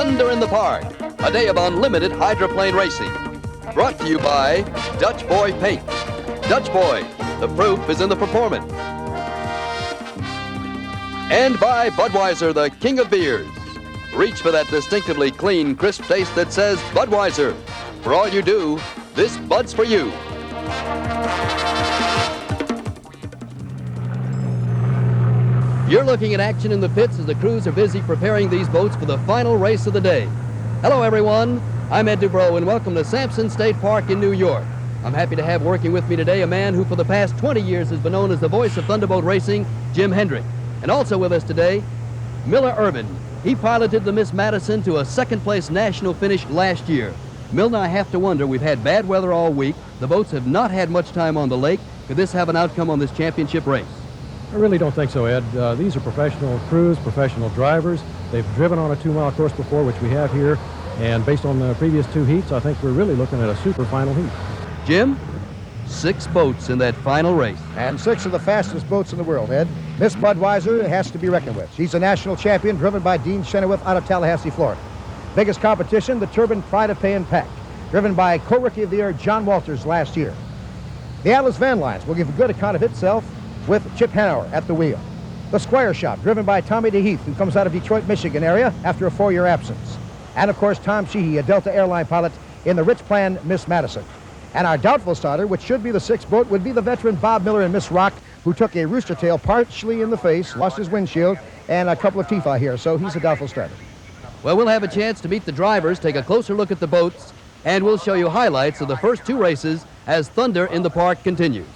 Thunder in the Park, a day of unlimited hydroplane racing. Brought to you by Dutch Boy Paint. Dutch Boy, the proof is in the performance. And by Budweiser, the king of beers. Reach for that distinctively clean, crisp taste that says Budweiser. For all you do, this Bud's for you. You're looking at action in the pits as the crews are busy preparing these boats for the final race of the day. Hello, everyone. I'm Ed Dubrow, and welcome to Sampson State Park in New York. I'm happy to have working with me today a man who for the past 20 years has been known as the voice of Thunderboat Racing, Jim Hendrick. And also with us today, Miller Irvin. He piloted the Miss Madison to a second-place national finish last year. Mill and I have to wonder, we've had bad weather all week. The boats have not had much time on the lake. Could this have an outcome on this championship race? I really don't think so, Ed. These are professional crews, professional drivers. They've driven on a 2-mile course before, which we have here. And based on the previous 2 heats, I think we're really looking at a super final heat. Jim, 6 boats in that final race. And 6 of the fastest boats in the world, Ed. Miss Budweiser has to be reckoned with. She's a national champion driven by Dean Chenoweth out of Tallahassee, Florida. Biggest competition, the turbine Pride of Pay'n Pak, driven by co-rookie of the year John Walters last year. The Atlas Van Lines will give a good account of itself with Chip Hanauer at the wheel. The Squire Shop, driven by Tommy DeHeath, who comes out of Detroit, Michigan area after a 4-year absence. And, of course, Tom Sheehy, a Delta airline pilot in the Rich Plan Miss Madison. And our doubtful starter, which should be the 6th boat, would be the veteran Bob Miller in Miss Rock, who took a rooster tail partially in the face, lost his windshield, and a couple of teeth out here, so he's a doubtful starter. Well, we'll have a chance to meet the drivers, take a closer look at the boats, and we'll show you highlights of the first 2 races as Thunder in the Park continues.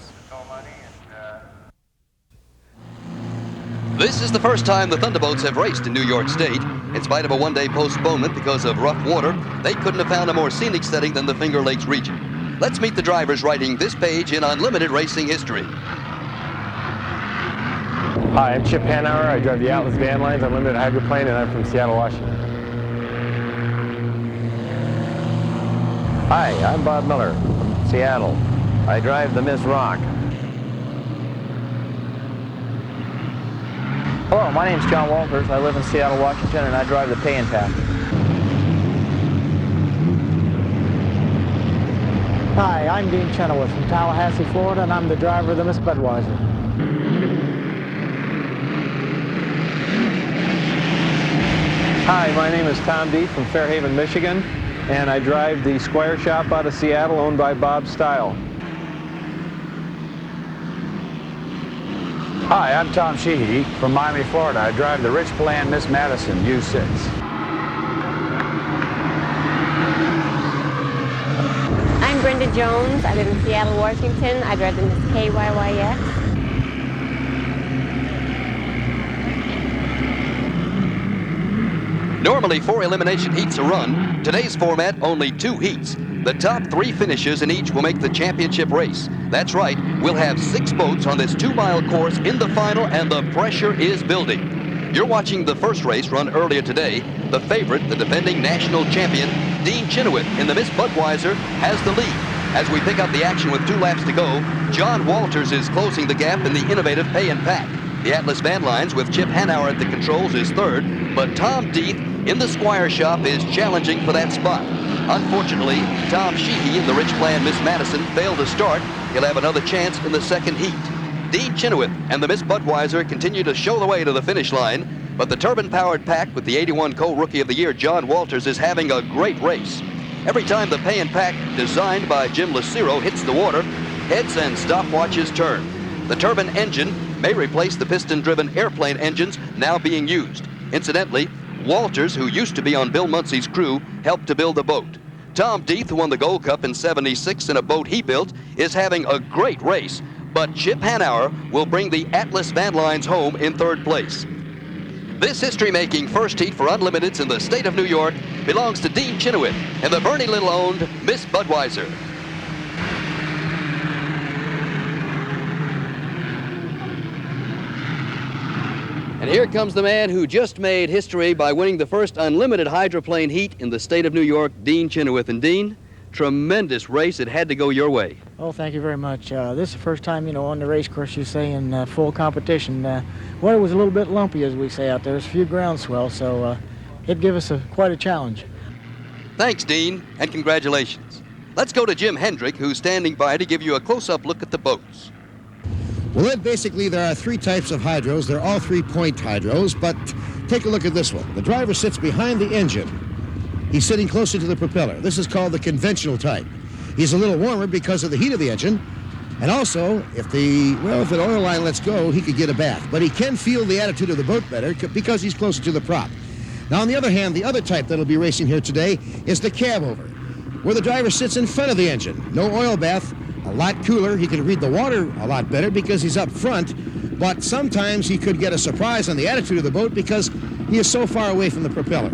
This is the first time the Thunderboats have raced in New York State. In spite of a 1-day postponement because of rough water, they couldn't have found a more scenic setting than the Finger Lakes region. Let's meet the drivers writing this page in unlimited racing history. Hi, I'm Chip Hanauer. I drive the Atlas Van Lines Unlimited Hydroplane, and I'm from Seattle, Washington. Hi, I'm Bob Miller from Seattle. I drive the Miss Rock. Hello, my name's John Walters. I live in Seattle, Washington, and I drive the Pay'n Pak. Hi, I'm Dean Chenoweth from Tallahassee, Florida, and I'm the driver of the Miss Budweiser. Hi, my name is Tom Deeth from Fairhaven, Michigan, and I drive the Squire Shop out of Seattle, owned by Bob Stile. Hi, I'm Tom Sheehy from Miami, Florida. I drive the Rich Plan Miss Madison U6. I'm Brenda Jones. I live in Seattle, Washington. I drive the Miss KYYX. Normally 4 elimination heats are run. Today's format, only 2 heats. The top 3 finishes in each will make the championship race. That's right, we'll have 6 boats on this 2-mile course in the final, and the pressure is building. You're watching the first race run earlier today. The favorite, the defending national champion, Dean Chenoweth in the Miss Budweiser, has the lead. As we pick up the action with 2 laps to go, John Walters is closing the gap in the innovative Pay'n Pak. The Atlas Van Lines with Chip Hanauer at the controls is 3rd, but Tom Deeth in the Squire Shop is challenging for that spot. Unfortunately, Tom Sheehy in the Rich Plan Miss Madison failed to start. He'll have another chance in the 2nd heat. Dean Chenoweth and the Miss Budweiser continue to show the way to the finish line, but the turbine-powered pack with the 81 co-rookie of the year John Walters is having a great race. Every time the Pay'n Pak, designed by Jim Lucero, hits the water, heads and stopwatches turn. The turbine engine may replace the piston-driven airplane engines now being used. Incidentally, Walters, who used to be on Bill Muncie's crew, helped to build the boat. Tom Deeth, who won the Gold Cup in '76 in a boat he built, is having a great race, but Chip Hanauer will bring the Atlas Van Lines home in 3rd place. This history-making first heat for Unlimiteds in the state of New York belongs to Dean Chenoweth and the Bernie Little-owned Miss Budweiser. And here comes the man who just made history by winning the first unlimited hydroplane heat in the state of New York, Dean Chenoweth. And Dean, tremendous race. It had to go your way. Oh, thank you very much. This is the first time, on the race course, you say, in full competition. Weather was a little bit lumpy, as we say out there. There's a few ground swells, so it'd give us quite a challenge. Thanks, Dean, and congratulations. Let's go to Jim Hendrick, who's standing by to give you a close-up look at the boats. Well, Ed, basically there are three types of hydros. They're all three-point hydros, but take a look at this one. The driver sits behind the engine. He's sitting closer to the propeller. This is called the conventional type. He's a little warmer because of the heat of the engine, and also, if an oil line lets go, he could get a bath. But he can feel the attitude of the boat better because he's closer to the prop. Now, on the other hand, the other type that'll be racing here today is the cab over, where the driver sits in front of the engine. No oil bath, a lot cooler. He can read the water a lot better because he's up front, but sometimes he could get a surprise on the attitude of the boat because he is so far away from the propeller.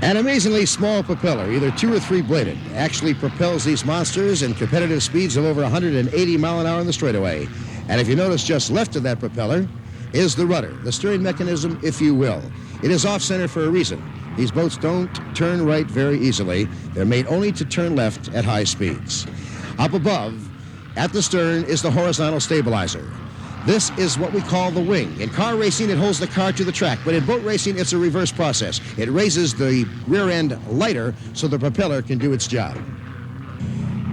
An amazingly small propeller, either 2 or 3 bladed, actually propels these monsters in competitive speeds of over 180 mile an hour in the straightaway. And if you notice, just left of that propeller is the rudder, the steering mechanism, if you will. It is off-center for a reason. These boats don't turn right very easily. They're made only to turn left at high speeds. Up above, at the stern, is the horizontal stabilizer. This is what we call the wing. In car racing, it holds the car to the track, but in boat racing, it's a reverse process. It raises the rear end lighter so the propeller can do its job.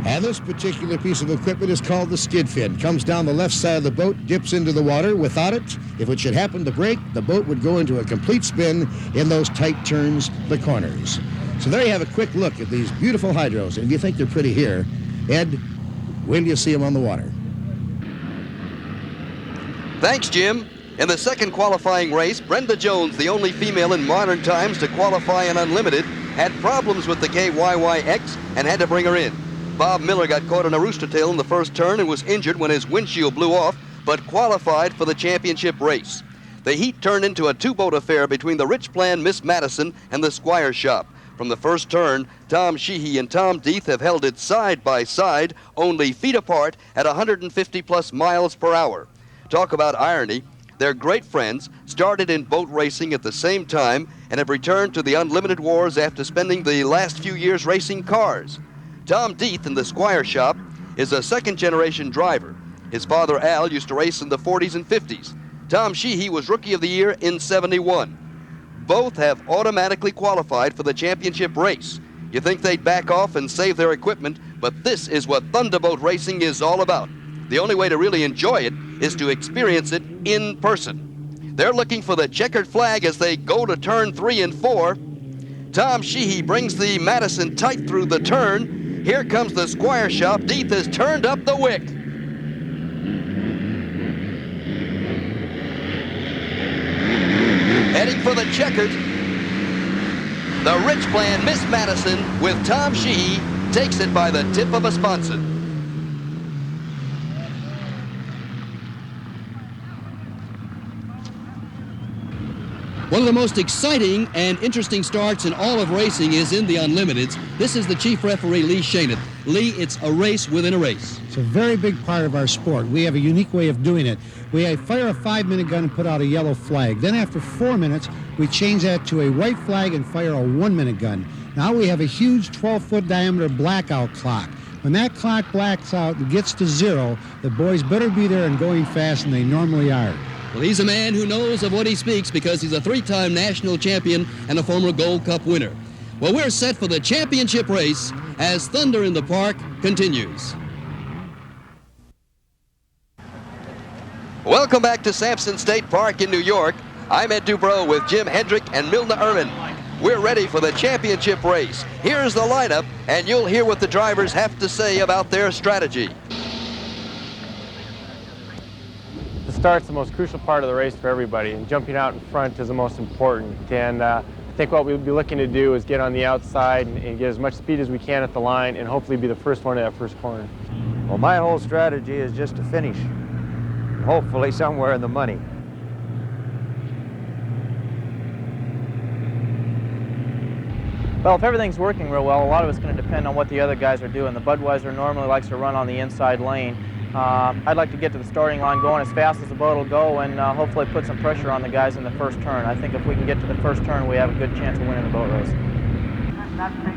And this particular piece of equipment is called the skid fin. Comes down the left side of the boat, dips into the water. Without it, if it should happen to break, the boat would go into a complete spin in those tight turns, the corners. So there you have a quick look at these beautiful hydros. And if you think they're pretty here, Ed, wait till you see them on the water. Thanks, Jim. In the second qualifying race, Brenda Jones, the only female in modern times to qualify in Unlimited, had problems with the KYYX and had to bring her in. Bob Miller got caught in a rooster tail in the first turn and was injured when his windshield blew off, but qualified for the championship race. The heat turned into a two-boat affair between the rich plan Miss Madison and the Squire Shop. From the first turn, Tom Sheehy and Tom Deeth have held it side by side, only feet apart at 150-plus miles per hour. Talk about irony. They're great friends, started in boat racing at the same time, and have returned to the Unlimited Wars after spending the last few years racing cars. Tom Deeth in the Squire Shop is a second-generation driver. His father, Al, used to race in the 40s and 50s. Tom Sheehy was Rookie of the Year in '71. Both have automatically qualified for the championship race. You think they'd back off and save their equipment, but this is what Thunderboat racing is all about. The only way to really enjoy it is to experience it in person. They're looking for the checkered flag as they go to turn 3 and 4. Tom Sheehy brings the Madison tight through the turn. Here comes the Squire Shop. Deeth has turned up the wick. Heading for the checkered. The rich plan, Miss Madison, with Tom Sheehy, takes it by the tip of a sponson. One of the most exciting and interesting starts in all of racing is in the Unlimiteds. This is the chief referee, Lee Shaneth. Lee, it's a race within a race. It's a very big part of our sport. We have a unique way of doing it. We fire a 5-minute gun and put out a yellow flag. Then after 4 minutes, we change that to a white flag and fire a 1-minute gun. Now we have a huge 12-foot diameter blackout clock. When that clock blacks out and gets to 0, the boys better be there and going fast, and they normally are. Well, he's a man who knows of what he speaks because he's a 3-time national champion and a former Gold Cup winner. Well, we're set for the championship race as Thunder in the Park continues. Welcome back to Sampson State Park in New York. I'm Ed Dubrow with Jim Hendrick and Milna Erman. We're ready for the championship race. Here's the lineup, and you'll hear what the drivers have to say about their strategy. The start's the most crucial part of the race for everybody, and jumping out in front is the most important. And I think what we'll be looking to do is get on the outside and get as much speed as we can at the line and hopefully be the first one to that first corner. Well, my whole strategy is just to finish, hopefully somewhere in the money. Well, if everything's working real well, a lot of it's going to depend on what the other guys are doing. The Budweiser normally likes to run on the inside lane. I'd like to get to the starting line going as fast as the boat will go and hopefully put some pressure on the guys in the first turn. I think if we can get to the first turn, we have a good chance of winning the boat race.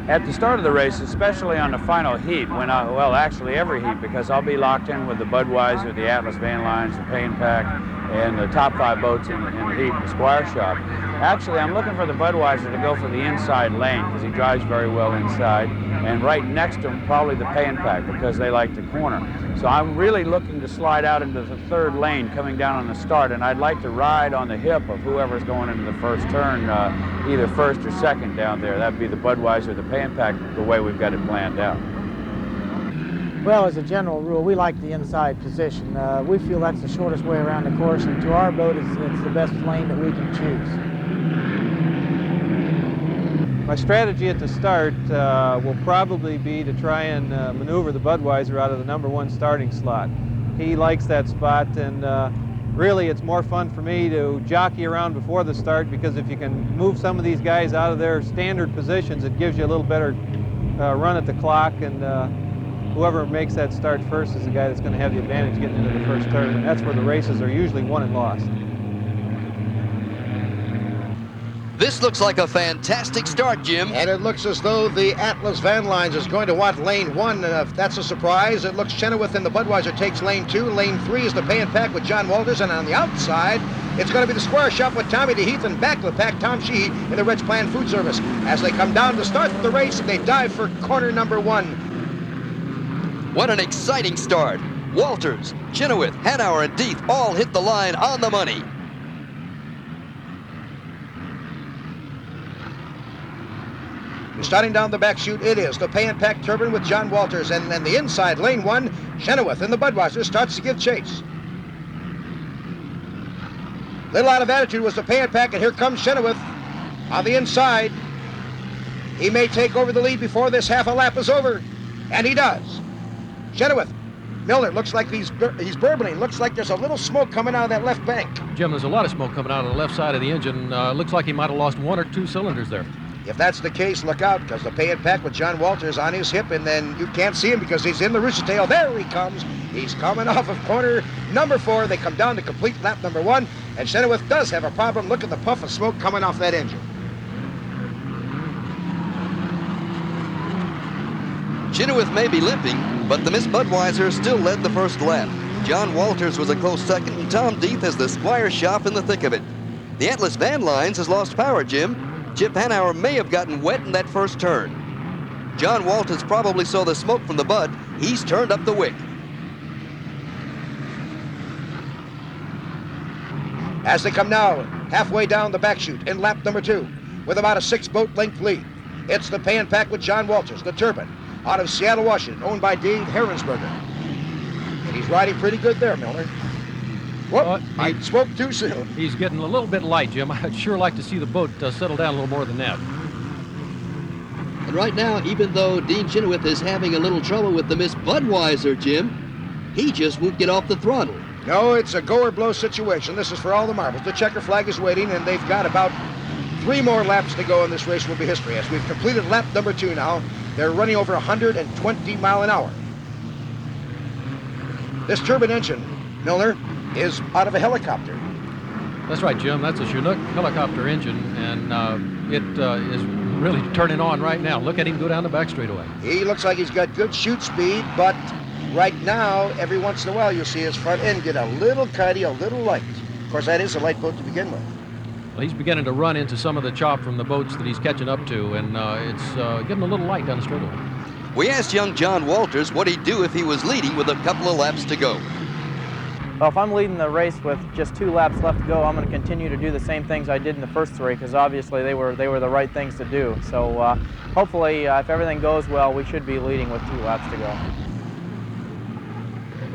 At the start of the race, especially on the final heat, well, actually every heat, because I'll be locked in with the Budweiser, the Atlas van lines, the Pay'n Pak, and the top 5 boats in the heat in the Squire shop. Actually, I'm looking for the Budweiser to go for the inside lane because he drives very well inside, and right next to him probably the Pay'n Pak because they like to corner. So I'm really looking to slide out into the 3rd lane coming down on the start, and I'd like to ride on the hip of whoever's going into the first turn, either first or second down there. That'd be the Budweiser, the Pay'n Pak, the way we've got it planned out. Well, as a general rule, we like the inside position. We feel that's the shortest way around the course, and to our boat, it's the best lane that we can choose. My strategy at the start will probably be to try and maneuver the Budweiser out of the number 1 starting slot. He likes that spot, and really it's more fun for me to jockey around before the start, because if you can move some of these guys out of their standard positions, it gives you a little better run at the clock, and whoever makes that start first is the guy that's going to have the advantage getting into the first turn, and that's where the races are usually won and lost. This looks like a fantastic start, Jim. And it looks as though the Atlas Van Lines is going to want lane 1. And if that's a surprise, it looks Chenoweth and the Budweiser takes lane 2. Lane 3 is the Pay'n Pak with John Walters. And on the outside, it's going to be the Squire Shop with Tommy DeHeath, and back of the pack, Tom Sheehy in the Rich Plan Food Service. As they come down to start the race, they dive for corner number 1. What an exciting start. Walters, Chenoweth, Hanauer, and Deeth all hit the line on the money. Starting down the back chute, it is the Pay'n Pak Turbine with John Walters. And then the inside, lane 1, Chenoweth in the Budweiser starts to give chase. Little out of attitude was the Pay'n Pak, and here comes Chenoweth on the inside. He may take over the lead before this half a lap is over, and he does. Chenoweth, Milner, looks like he's burbling. Looks like there's a little smoke coming out of that left bank. Jim, there's a lot of smoke coming out of the left side of the engine. Looks like he might have lost 1 or 2 cylinders there. If that's the case, look out, because the Pay'n Pak with John Walters on his hip, and then you can't see him because he's in the rooster tail. There he comes. He's coming off of corner number 4. They come down to complete lap number 1, and Chenoweth does have a problem. Look at the puff of smoke coming off that engine. Chenoweth may be limping, but the Miss Budweiser still led the first lap. John Walters was a close second, and Tom Deeth has the Squire Shop in the thick of it. The Atlas Van Lines has lost power, Jim. Chip Hanauer may have gotten wet in that first turn. John Walters probably saw the smoke from the Bud. He's turned up the wick. As they come now halfway down the back chute in lap number 2 with about a 6-boat length lead, it's the Pay'n Pak with John Walters, the Turbine, out of Seattle, Washington, owned by Dave Herrensberger. And he's riding pretty good there, Milner. Whoop, I spoke too soon. He's getting a little bit light, Jim. I'd sure like to see the boat settle down a little more than that. And right now, even though Dean Chenoweth is having a little trouble with the Miss Budweiser, Jim, he just won't get off the throttle. No, it's a go or blow situation. This is for all the marbles. The checker flag is waiting, and they've got about 3 more laps to go, and this race will be history. As we've completed lap number 2 now, they're running over 120 mile an hour. This turbine engine, Milner, is out of a helicopter. That's right, Jim. That's a Chinook helicopter engine, and it is really turning on right now. Look at him go down the back straightaway. He looks like he's got good chute speed, but right now, every once in a while, you'll see his front end get a little kitey, a little light. Of course, that is a light boat to begin with. Well, he's beginning to run into some of the chop from the boats that he's catching up to, and it's getting a little light down the straightaway. We asked young John Walters what he'd do if he was leading with a couple of laps to go. Well, if I'm leading the race with just 2 laps left to go, I'm going to continue to do the same things I did in the first 3, because obviously they were the right things to do. So hopefully, if everything goes well, we should be leading with 2 laps to go.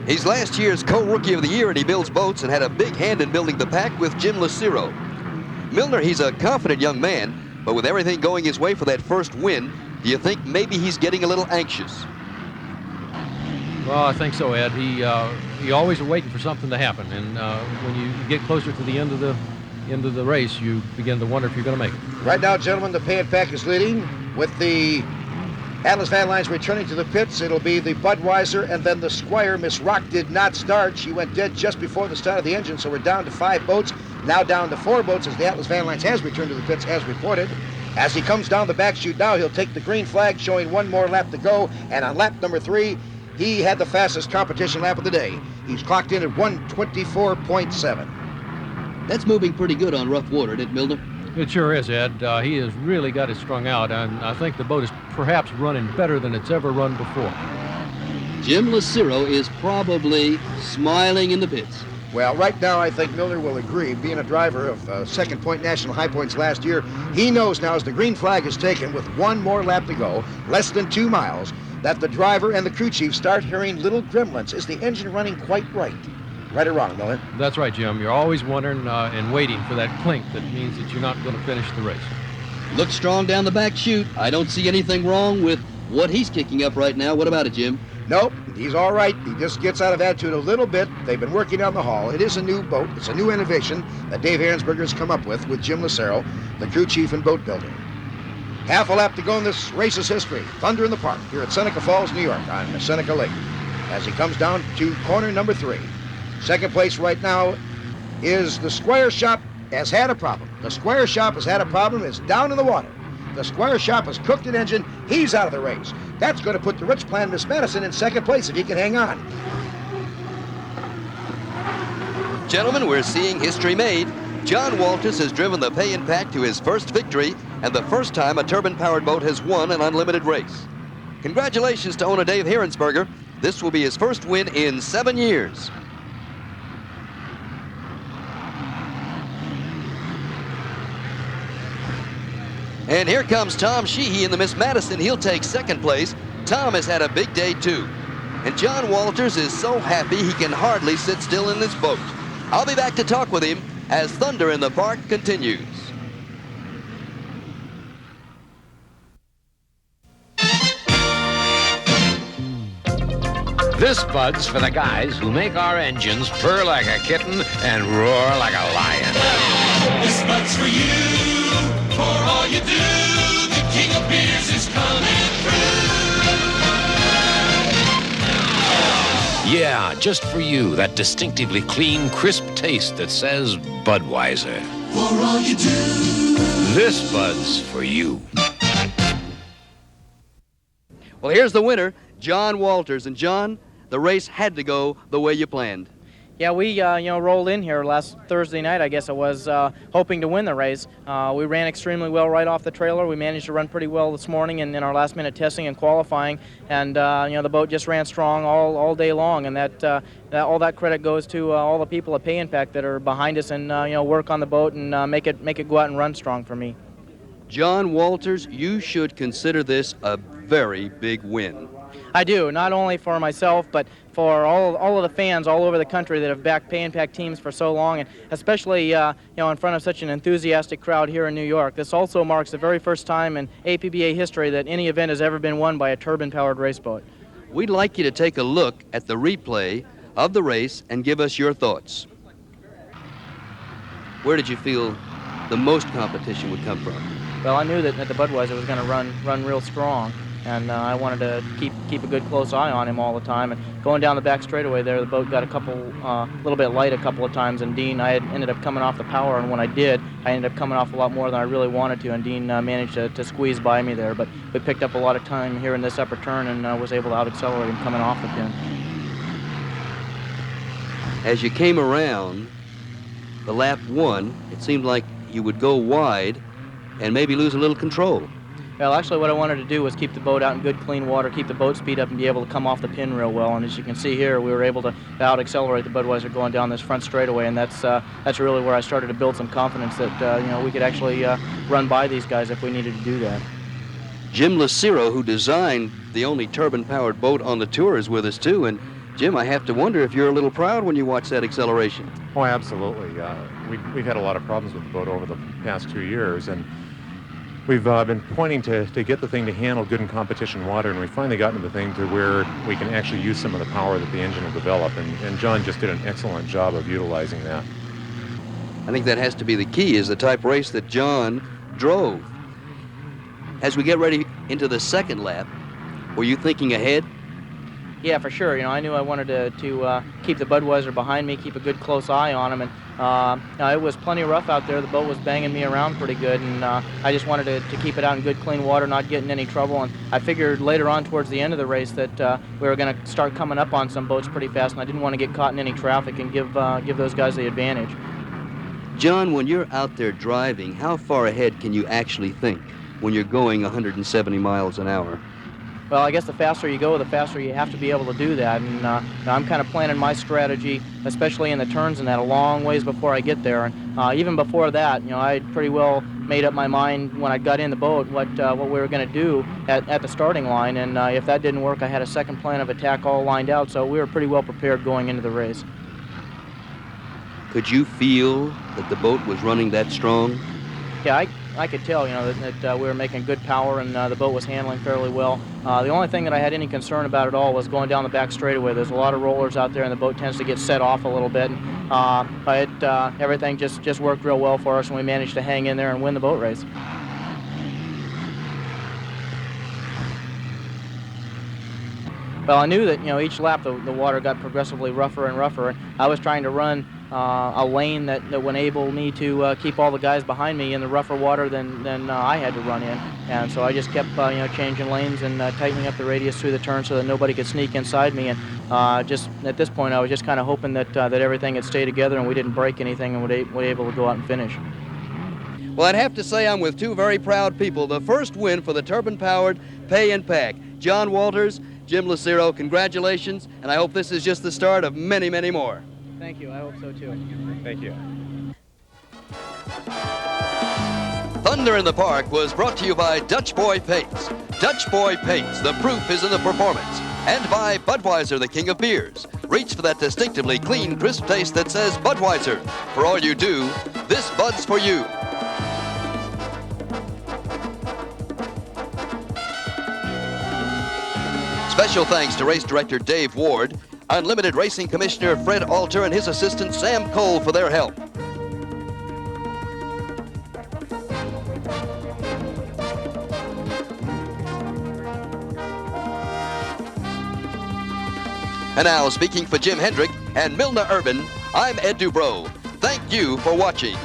He's last year's co-rookie of the year, and he builds boats and had a big hand in building the pack with Jim Lucero. Milner, he's a confident young man, but with everything going his way for that first win, do you think maybe he's getting a little anxious? Well, I think so, Ed. He always are waiting for something to happen, and when you get closer to the end of the race, you begin to wonder if you're going to make it. Right now, gentlemen, the Pay'n Pak is leading with the Atlas Van Lines returning to the pits. It'll be the Budweiser and then the Squire. Miss Rock did not start. She went dead just before the start of the engine, so we're down to 5 boats. Now down to 4 boats as the Atlas Van Lines has returned to the pits as reported. As he comes down the back chute now, he'll take the green flag, showing 1 more lap to go. And on lap number 3, he had the fastest competition lap of the day. He's clocked in at 1:24.7. That's moving pretty good on rough water, isn't it, Milner? It sure is, Ed. He has really got it strung out, and I think the boat is perhaps running better than it's ever run before. Jim Lucero is probably smiling in the pits. Well, right now, I think Milner will agree. Being a driver of Second Point National High Points last year, he knows now as the green flag is taken with one more lap to go, less than 2 miles, that the driver and the crew chief start hearing little gremlins. Is the engine running quite right? Right or wrong, Milner? That's right, Jim. You're always wondering and waiting for that clink that means that you're not going to finish the race. Looks strong down the back chute. I don't see anything wrong with what he's kicking up right now. What about it, Jim? Nope, he's all right. He just gets out of attitude a little bit. They've been working on the hull. It is a new boat. It's a new innovation that Dave Ahrensberger has come up with Jim Lucero, the crew chief and boat builder. Half a lap to go in this race's history. Thunder in the Park here at Seneca Falls, New York on Seneca Lake as he comes down to corner number 3. Second place right now is the Squire Shop has had a problem. The Squire Shop has had a problem. It's down in the water. The Squire Shop has cooked an engine. He's out of the race. That's going to put the Rich Plan Miss Madison in second place if he can hang on. Gentlemen, we're seeing history made. John Walters has driven the Pay'n Pak to his first victory and the first time a turbine-powered boat has won an unlimited race. Congratulations to owner Dave Ahrensberger. This will be his first win in 7 years. And here comes Tom Sheehy in the Miss Madison. He'll take second place. Tom has had a big day too. And John Walters is so happy he can hardly sit still in this boat. I'll be back to talk with him as Thunder in the Park continues. This Bud's for the guys who make our engines purr like a kitten and roar like a lion. This Bud's for you. For all you do, the king of beers is coming through. Yeah, just for you, that distinctively clean, crisp taste that says Budweiser. For all you do. This Bud's for you. Well, here's the winner, John Walters. And John, the race had to go the way you planned. Yeah, we rolled in here last Thursday night, I guess it was, hoping to win the race. We ran extremely well right off the trailer. We managed to run pretty well this morning in our last-minute testing and qualifying, and the boat just ran strong all day long. And that all that credit goes to all the people at Pay'n Pak that are behind us and work on the boat and make it go out and run strong for me. John Walters, you should consider this a very big win. I do, not only for myself, but for all of the fans all over the country that have backed Pay'n Pak teams for so long, and especially in front of such an enthusiastic crowd here in New York. This also marks the very first time in APBA history that any event has ever been won by a turbine-powered raceboat. We'd like you to take a look at the replay of the race and give us your thoughts. Where did you feel the most competition would come from? Well, I knew that the Budweiser was going to run real strong, and I wanted to keep a good close eye on him all the time. And going down the back straightaway there, the boat got a little bit light a couple of times, and Dean, I had ended up coming off the power, and when I did, I ended up coming off a lot more than I really wanted to, and Dean managed to squeeze by me there. But we picked up a lot of time here in this upper turn and was able to out-accelerate him coming off the pin. As you came around the lap 1, it seemed like you would go wide and maybe lose a little control. Well, actually what I wanted to do was keep the boat out in good, clean water, keep the boat speed up, and be able to come off the pin real well. And as you can see here, we were able to out-accelerate the Budweiser going down this front straightaway, and that's really where I started to build some confidence that we could actually run by these guys if we needed to do that. Jim Lucero, who designed the only turbine-powered boat on the tour, is with us too. And Jim, I have to wonder if you're a little proud when you watch that acceleration. Oh, absolutely. We've had a lot of problems with the boat over the past 2 years, and we've been pointing to get the thing to handle good in competition water, and we've finally gotten the thing to where we can actually use some of the power that the engine will develop, and John just did an excellent job of utilizing that. I think that has to be the key, is the type race that John drove. As we get ready into the second lap, were you thinking ahead? Yeah, for sure. I knew I wanted to keep the Budweiser behind me, keep a good close eye on him, and it was plenty rough out there. The boat was banging me around pretty good, and I just wanted to keep it out in good, clean water, not get in any trouble. And I figured later on towards the end of the race that we were going to start coming up on some boats pretty fast, and I didn't want to get caught in any traffic and give those guys the advantage. John, when you're out there driving, how far ahead can you actually think when you're going 170 miles an hour? Well, I guess the faster you go, the faster you have to be able to do that. And I'm kind of planning my strategy, especially in the turns and that, a long ways before I get there. And even before that, I pretty well made up my mind when I got in the boat what we were going to do at the starting line. And if that didn't work, I had a second plan of attack all lined out. So we were pretty well prepared going into the race. Could you feel that the boat was running that strong? Yeah, I could tell, that we were making good power and the boat was handling fairly well. The only thing that I had any concern about at all was going down the back straightaway. There's a lot of rollers out there and the boat tends to get set off a little bit. But everything just worked real well for us and we managed to hang in there and win the boat race. Well, I knew that, each lap the water got progressively rougher and rougher. I was trying to run a lane that would enable me to keep all the guys behind me in the rougher water than I had to run in. And so I just kept, changing lanes and tightening up the radius through the turn so that nobody could sneak inside me. And just at this point, I was just kind of hoping that everything would stay together and we didn't break anything and were able to go out and finish. Well, I'd have to say I'm with two very proud people. The first win for the turbine-powered Pay'n Pak. John Walters, Jim Lucero, congratulations, and I hope this is just the start of many, many more. Thank you. I hope so, too. Thank you. Thunder in the Park was brought to you by Dutch Boy Paints. Dutch Boy Paints, the proof is in the performance. And by Budweiser, the king of beers. Reach for that distinctively clean, crisp taste that says Budweiser. For all you do, this Bud's for you. Special thanks to race director Dave Ward, Unlimited Racing Commissioner Fred Alter, and his assistant Sam Cole for their help. And now, speaking for Jim Hendrick and Milna Urban, I'm Ed Dubrow. Thank you for watching.